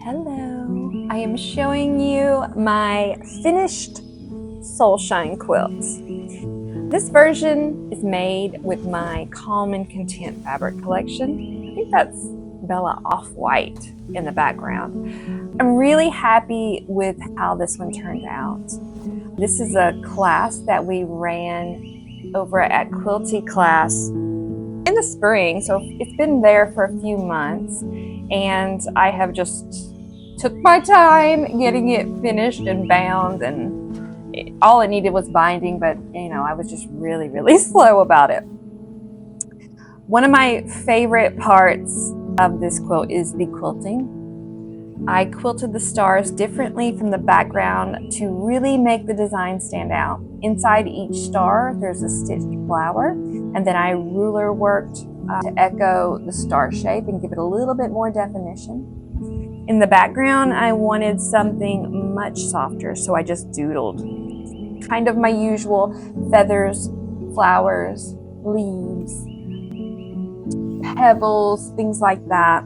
Hello, I am showing you my finished Soulshine quilt. This version is made with my Calm and Content fabric collection. I think that's Bella Off-White in the background. I'm really happy with how this one turned out. This is a class that we ran over at Quilty Class in the spring, so it's been there for a few months, and I have just took my time getting it finished and bound, and all it needed was binding, but I was just really slow about it. One of my favorite parts of this quilt is the quilting. I quilted the stars differently from the background to really make the design stand out. Inside each star there's a stitched flower, and then I ruler worked to echo the star shape and give it a little bit more definition. In the background I wanted something much softer, so I just doodled. Kind of my usual feathers, flowers, leaves, pebbles, things like that.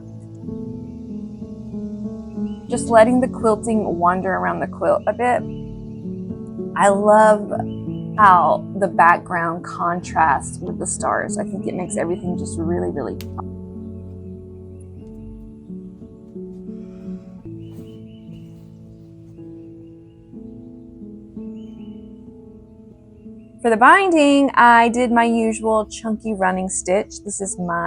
Just letting the quilting wander around the quilt a bit. I love how the background contrasts with the stars. I think it makes everything just really pop. For the binding, I did my usual chunky running stitch. This is my